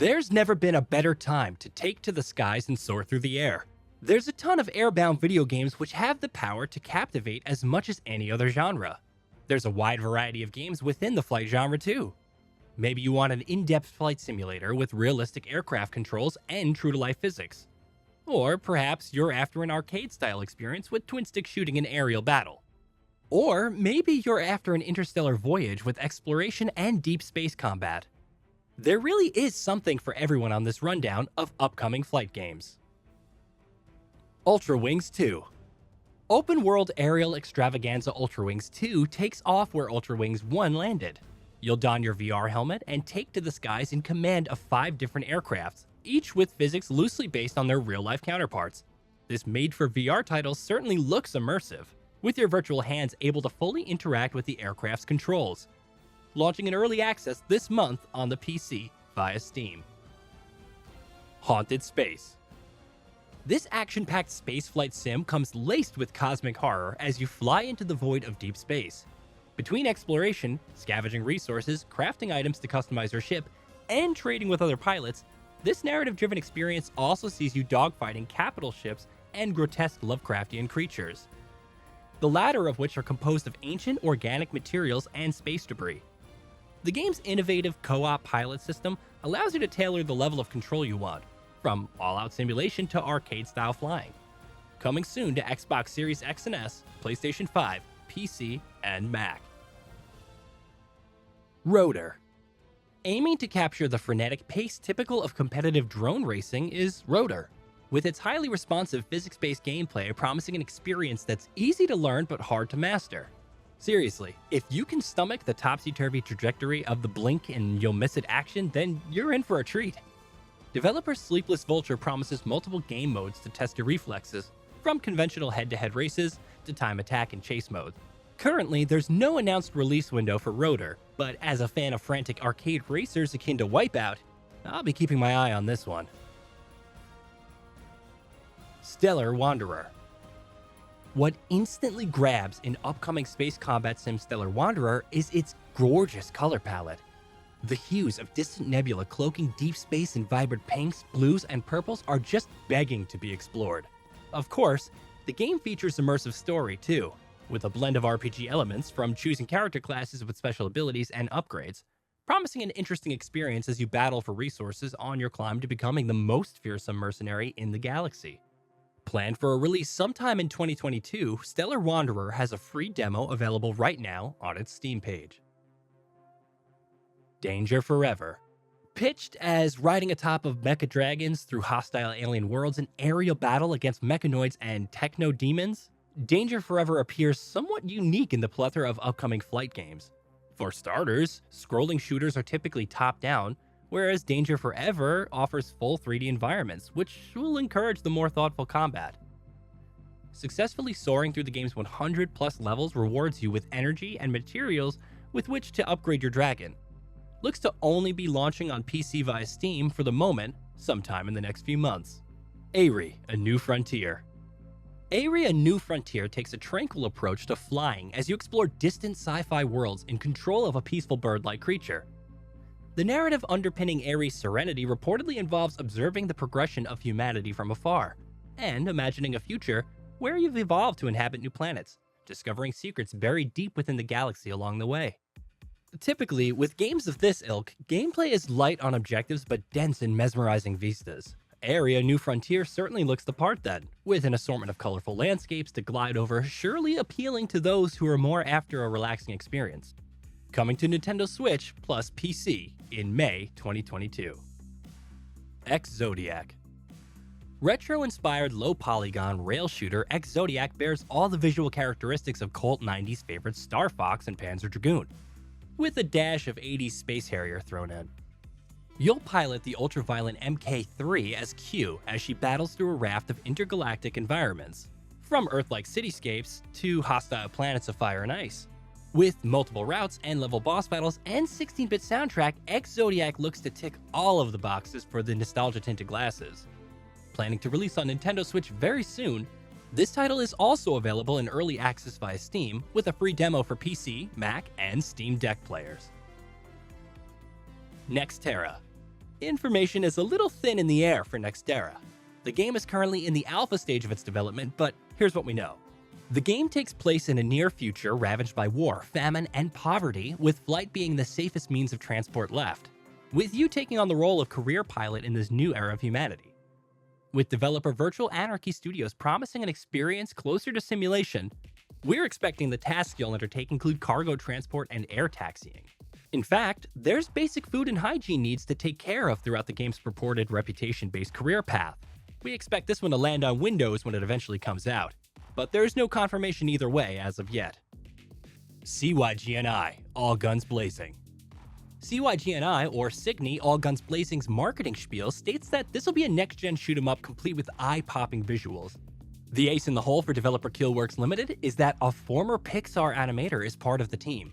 There's never been a better time to take to the skies and soar through the air. There's a ton of airbound video games which have the power to captivate as much as any other genre. There's a wide variety of games within the flight genre too. Maybe you want an in-depth flight simulator with realistic aircraft controls and true-to-life physics. Or perhaps you're after an arcade-style experience with twin-stick shooting and aerial battle. Or maybe you're after an interstellar voyage with exploration and deep space combat. There really is something for everyone on this rundown of upcoming flight games. ULTRAWINGS 2. Open World Aerial Extravaganza ULTRAWINGS 2 takes off where ULTRAWINGS 1 landed. You'll don your VR helmet and take to the skies in command of 5 different aircrafts, each with physics loosely based on their real-life counterparts. This made-for-VR title certainly looks immersive, with your virtual hands able to fully interact with the aircraft's controls. Launching in early access this month on the PC via Steam. Haunted Space. This action-packed spaceflight sim comes laced with cosmic horror as you fly into the void of deep space. Between exploration, scavenging resources, crafting items to customize your ship, and trading with other pilots, this narrative-driven experience also sees you dogfighting capital ships and grotesque Lovecraftian creatures. The latter of which are composed of ancient organic materials and space debris. The game's innovative co-op pilot system allows you to tailor the level of control you want, from all-out simulation to arcade-style flying. Coming soon to Xbox Series X and S, PlayStation 5, PC, and Mac. ROTOR. Aiming to capture the frenetic pace typical of competitive drone racing is ROTOR, with its highly responsive physics-based gameplay promising an experience that's easy to learn but hard to master. Seriously, if you can stomach the topsy-turvy trajectory of the blink and you'll miss it action, then you're in for a treat. Developer Sleepless Vulture promises multiple game modes to test your reflexes, from conventional head-to-head races to time attack and chase mode. Currently, there's no announced release window for ROTOR, but as a fan of frantic arcade racers akin to Wipeout, I'll be keeping my eye on this one. Stellar Wanderer. What instantly grabs in upcoming space combat sim Stellar Wanderer is its gorgeous color palette. The hues of distant nebula cloaking deep space in vibrant pinks, blues, and purples are just begging to be explored. Of course, the game features immersive story too, with a blend of RPG elements from choosing character classes with special abilities and upgrades, promising an interesting experience as you battle for resources on your climb to becoming the most fearsome mercenary in the galaxy. Planned for a release sometime in 2022, Stellar Wanderer has a free demo available right now on its Steam page. Danger Forever. Pitched as riding atop of mecha dragons through hostile alien worlds in aerial battle against mechanoids and techno-demons, Danger Forever appears somewhat unique in the plethora of upcoming flight games. For starters, scrolling shooters are typically top-down, whereas Danger Forever offers full 3D environments, which will encourage the more thoughtful combat. Successfully soaring through the game's 100+ levels rewards you with energy and materials with which to upgrade your dragon. Looks to only be launching on PC via Steam for the moment, sometime in the next few months. AERY, A New Frontier. AERY, A New Frontier takes a tranquil approach to flying as you explore distant sci-fi worlds in control of a peaceful bird-like creature. The narrative underpinning AERY's serenity reportedly involves observing the progression of humanity from afar, and imagining a future where you've evolved to inhabit new planets, discovering secrets buried deep within the galaxy along the way. Typically, with games of this ilk, gameplay is light on objectives but dense in mesmerizing vistas. AERY, A New Frontier certainly looks the part then, with an assortment of colorful landscapes to glide over, surely appealing to those who are more after a relaxing experience. Coming to Nintendo Switch plus PC in May 2022. Ex-Zodiac. Retro-inspired low-polygon rail shooter ex-Zodiac bears all the visual characteristics of cult 90s favorites Star Fox and Panzer Dragoon, with a dash of 80s Space Harrier thrown in. You'll pilot the ultra-violent MK3 as Q as she battles through a raft of intergalactic environments, from Earth-like cityscapes to hostile planets of fire and ice. With multiple routes and level boss battles and 16-bit soundtrack, ex-Zodiac looks to tick all of the boxes for the nostalgia-tinted glasses. Planning to release on Nintendo Switch very soon, this title is also available in early access via Steam, with a free demo for PC, Mac, and Steam Deck players. NEXTERA. Information is a little thin in the air for NEXTERA. The game is currently in the alpha stage of its development, but here's what we know. The game takes place in a near future ravaged by war, famine, and poverty, with flight being the safest means of transport left, with you taking on the role of career pilot in this new era of humanity. With developer Virtual Anarchy Studios promising an experience closer to simulation, we're expecting the tasks you'll undertake include cargo transport and air taxiing. In fact, there's basic food and hygiene needs to take care of throughout the game's purported reputation-based career path. We expect this one to land on Windows when it eventually comes out, but there's no confirmation either way as of yet. CYGNI, All Guns Blazing. CYGNI, or CYGNI, All Guns Blazing's marketing spiel states that this will be a next-gen shoot-'em-up complete with eye-popping visuals. The ace in the hole for developer Killworks Limited is that a former Pixar animator is part of the team,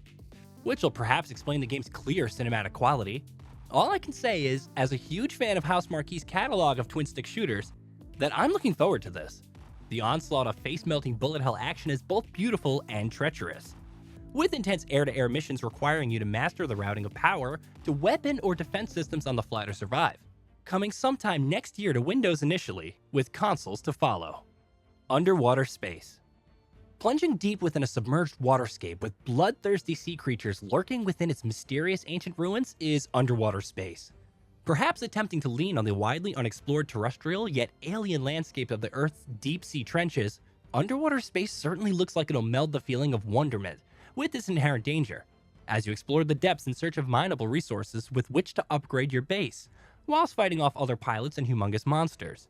which will perhaps explain the game's clear cinematic quality. All I can say is, as a huge fan of House Marquee's catalog of twin-stick shooters, that I'm looking forward to this. The onslaught of face-melting bullet hell action is both beautiful and treacherous, with intense air-to-air missions requiring you to master the routing of power to weapon or defense systems on the fly to survive. Coming sometime next year to Windows initially, with consoles to follow. Underwater space. Plunging deep within a submerged waterscape with bloodthirsty sea creatures lurking within its mysterious ancient ruins is underwater space. Perhaps attempting to lean on the widely unexplored terrestrial yet alien landscape of the Earth's deep-sea trenches, underwater space certainly looks like it'll meld the feeling of wonderment with its inherent danger, as you explore the depths in search of mineable resources with which to upgrade your base, whilst fighting off other pilots and humongous monsters.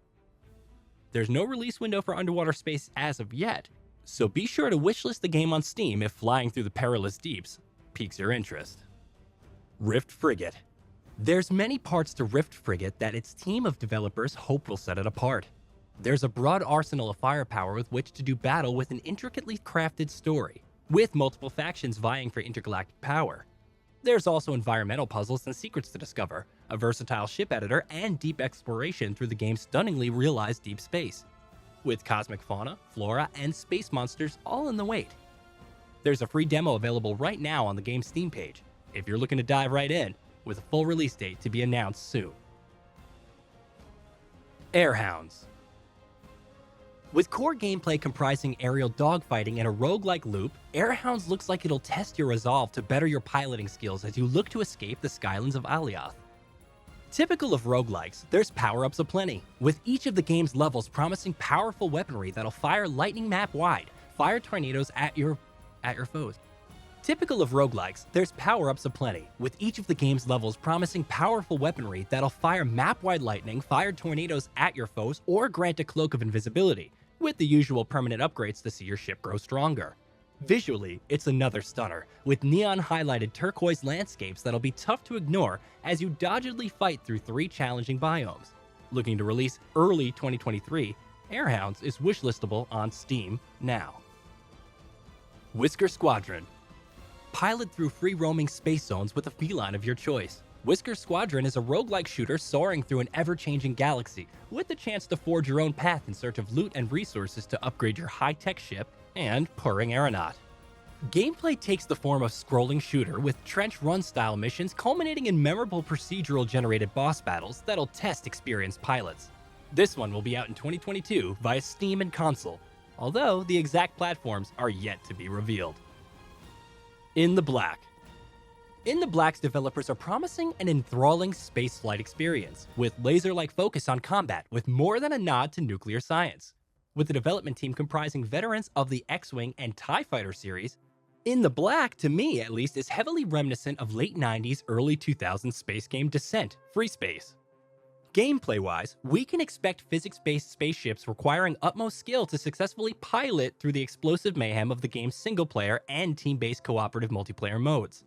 There's no release window for underwater space as of yet, so be sure to wishlist the game on Steam if flying through the perilous deeps piques your interest. Rift Frigate. There's many parts to Rift Frigate that its team of developers hope will set it apart. There's a broad arsenal of firepower with which to do battle with an intricately crafted story, with multiple factions vying for intergalactic power. There's also environmental puzzles and secrets to discover, a versatile ship editor, and deep exploration through the game's stunningly realized deep space, with cosmic fauna, flora, and space monsters all in the wait. There's a free demo available right now on the game's Steam page, if you're looking to dive right in, with a full release date to be announced soon. AIRHOUNDS. With core gameplay comprising aerial dogfighting and a roguelike loop, AIRHOUNDS looks like it'll test your resolve to better your piloting skills as you look to escape the skylands of Alioth. Typical of roguelikes, there's power-ups aplenty, with each of the game's levels promising powerful weaponry that'll fire lightning map-wide, fire tornadoes at your foes. Typical of roguelikes, there's power-ups aplenty, with each of the game's levels promising powerful weaponry that'll fire map-wide lightning, fire tornadoes at your foes, or grant a cloak of invisibility, with the usual permanent upgrades to see your ship grow stronger. Visually, it's another stunner, with neon-highlighted turquoise landscapes that'll be tough to ignore as you doggedly fight through 3 challenging biomes. Looking to release early 2023, AIRHOUNDS is wishlistable on Steam now. WHISKER Squadron. Pilot through free-roaming space zones with a feline of your choice. WHISKER Squadron is a roguelike shooter soaring through an ever-changing galaxy, with the chance to forge your own path in search of loot and resources to upgrade your high-tech ship and purring aeronaut. Gameplay takes the form of scrolling shooter with trench run-style missions culminating in memorable procedural-generated boss battles that'll test experienced pilots. This one will be out in 2022 via Steam and console, although the exact platforms are yet to be revealed. In the Black. In the Black's developers are promising an enthralling spaceflight experience, with laser-like focus on combat with more than a nod to nuclear science. With the development team comprising veterans of the X-Wing and TIE Fighter series, In the Black, to me at least, is heavily reminiscent of late 90s, early 2000s space game Descent: Free Space. Gameplay-wise, we can expect physics-based spaceships requiring utmost skill to successfully pilot through the explosive mayhem of the game's single-player and team-based cooperative multiplayer modes.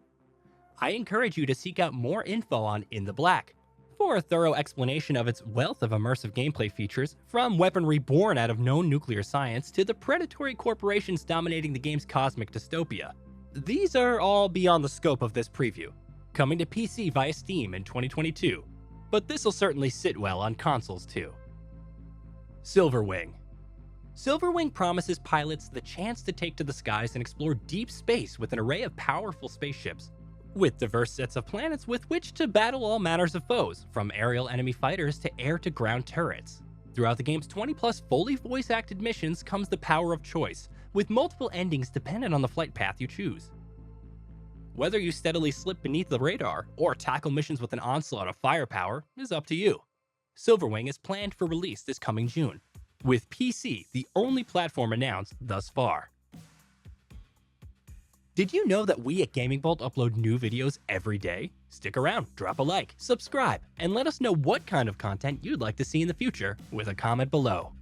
I encourage you to seek out more info on In the Black for a thorough explanation of its wealth of immersive gameplay features, from weaponry born out of known nuclear science to the predatory corporations dominating the game's cosmic dystopia. These are all beyond the scope of this preview, coming to PC via Steam in 2022, but this'll certainly sit well on consoles too. SILVERWING. SILVERWING promises pilots the chance to take to the skies and explore deep space with an array of powerful spaceships. with diverse sets of planets with which to battle all manners of foes, from aerial enemy fighters to air-to-ground turrets. Throughout the game's 20-plus fully voice-acted missions comes the power of choice, with multiple endings dependent on the flight path you choose. Whether you steadily slip beneath the radar or tackle missions with an onslaught of firepower is up to you. Silverwing is planned for release this coming June, with PC the only platform announced thus far. Did you know that we at GamingBolt upload new videos every day? Stick around, drop a like, subscribe, and let us know what kind of content you'd like to see in the future with a comment below.